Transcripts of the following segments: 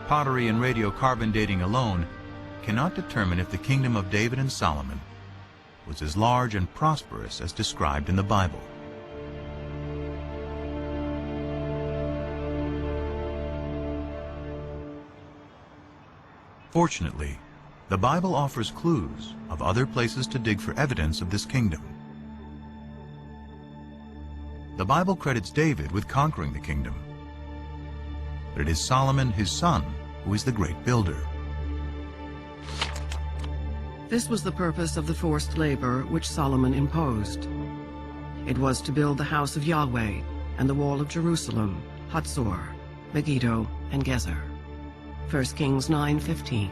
pottery and radiocarbon dating alone cannot determine if the kingdom of David and Solomon was as large and prosperous as described in the Bible. Fortunately, the Bible offers clues of other places to dig for evidence of this kingdom. The Bible credits David with conquering the kingdom, but it is Solomon, his son, who is the great builder. This was the purpose of the forced labor which Solomon imposed. It was to build the house of Yahweh and the wall of Jerusalem, Hatzor, Megiddo, and Gezer. 1 Kings 9:15.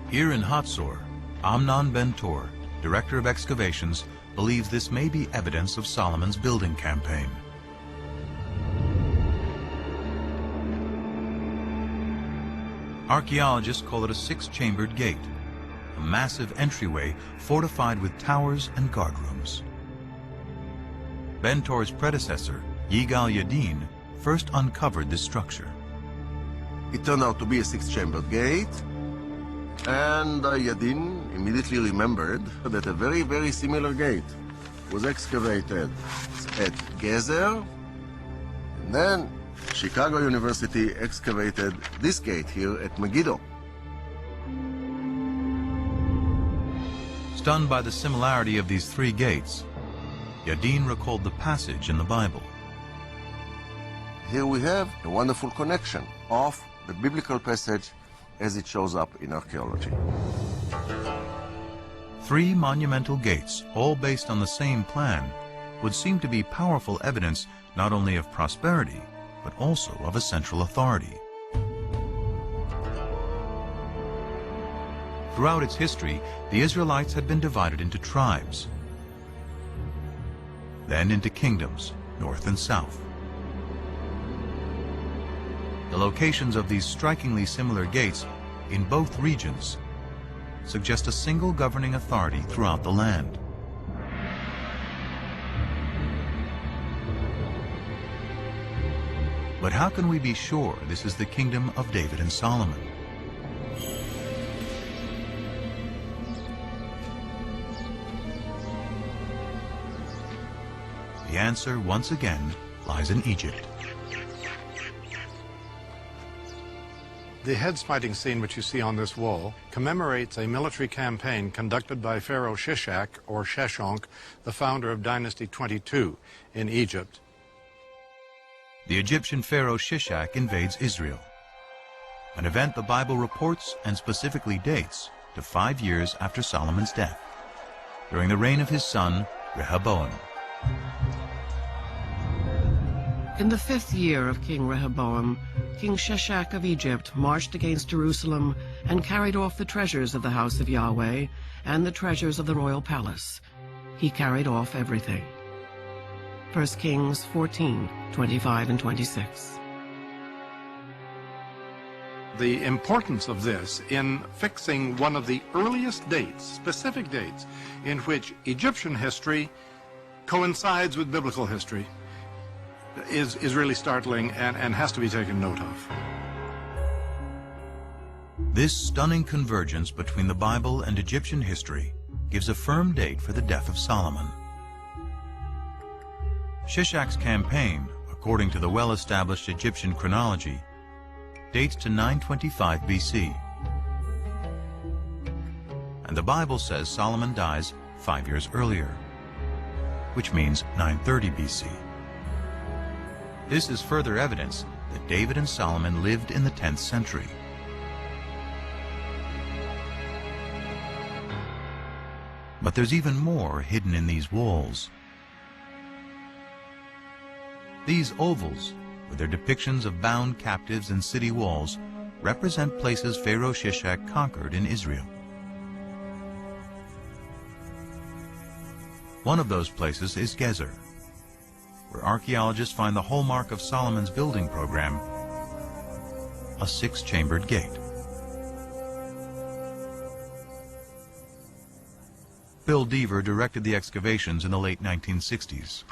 Here in Hatzor, Amnon ben Tor, director of excavations, believes this may be evidence of Solomon's building campaign. Archaeologists call it a six-chambered gate, a massive entryway fortified with towers and guardrooms. Ben Tor's predecessor, Yigal Yadin, first uncovered this structure. It turned out to be a six-chambered gate, and Yadin immediately remembered that a very, very similar gate was excavated at Gezer, and then Chicago University excavated this gate here at Megiddo. Stunned by the similarity of these three gates, Yadin recalled the passage in the Bible. Here we have a wonderful connection of the biblical passage as it shows up in archaeology. Three monumental gates, all based on the same plan, would seem to be powerful evidence not only of prosperity, but also of a central authority. Throughout its history, the Israelites had been divided into tribes, then into kingdoms, north and south. The locations of these strikingly similar gates in both regions suggest a single governing authority throughout the land. But how can we be sure this is the kingdom of David and Solomon? The answer, once again, lies in Egypt. The head-smiting scene which you see on this wall commemorates a military campaign conducted by Pharaoh Shishak, or Sheshonq, the founder of Dynasty 22 in Egypt. The Egyptian pharaoh Shishak invades Israel, an event the Bible reports and specifically dates to 5 years after Solomon's death, during the reign of his son Rehoboam. In the 5th year of King Rehoboam, King Shishak of Egypt marched against Jerusalem and carried off the treasures of the house of Yahweh and the treasures of the royal palace. He carried off everything. 1 Kings 14:25 and 26. The importance of this in fixing one of the earliest dates, specific dates, in which Egyptian history coincides with biblical history is really startling and has to be taken note of. This stunning convergence between the Bible and Egyptian history gives a firm date for the death of Solomon. Shishak's campaign, according to the well-established Egyptian chronology, dates to 925 BC. And the Bible says Solomon dies 5 years earlier, which means 930 BC. This is further evidence that David and Solomon lived in the 10th century. But there's even more hidden in these walls. These ovals, with their depictions of bound captives and city walls, represent places Pharaoh Shishak conquered in Israel. One of those places is Gezer, where archaeologists find the hallmark of Solomon's building program, a six-chambered gate. Bill Deaver directed the excavations in the late 1960s.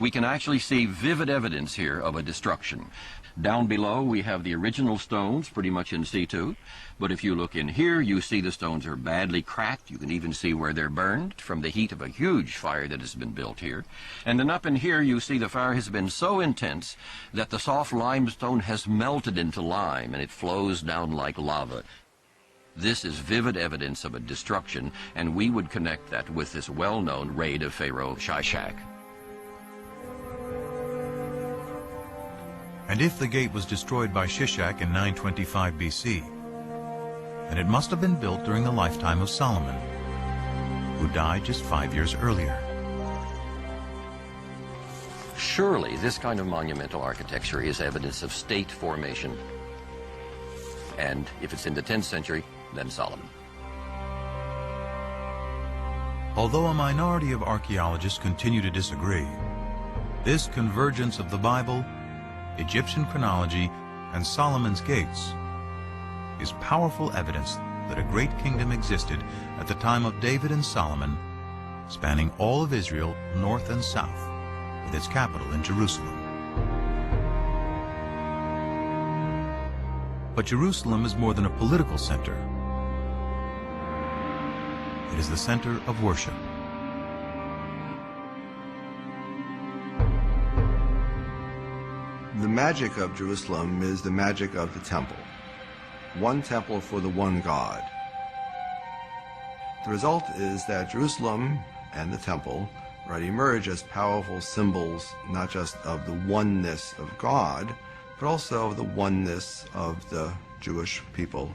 we can actually see vivid evidence here of a destruction. Down below, we have the original stones pretty much in situ. But if you look in here, you see the stones are badly cracked. You can even see where they're burned from the heat of a huge fire that has been built here. And then up in here, you see the fire has been so intense that the soft limestone has melted into lime, and it flows down like lava. This is vivid evidence of a destruction, and we would connect that with this well-known raid of Pharaoh Shishak. And if the gate was destroyed by Shishak in 925 BC, then it must have been built during the lifetime of Solomon, who died just 5 years earlier. Surely this kind of monumental architecture is evidence of state formation. And if it's in the 10th century, then Solomon. Although a minority of archaeologists continue to disagree, this convergence of the Bible, Egyptian chronology, and Solomon's gates is powerful evidence that a great kingdom existed at the time of David and Solomon, spanning all of Israel, north and south, with its capital in Jerusalem. But Jerusalem is more than a political center. It is the center of worship. The magic of Jerusalem is the magic of the temple. One temple for the one God. The result is that Jerusalem and the temple emerge as powerful symbols not just of the oneness of God, but also of the oneness of the Jewish people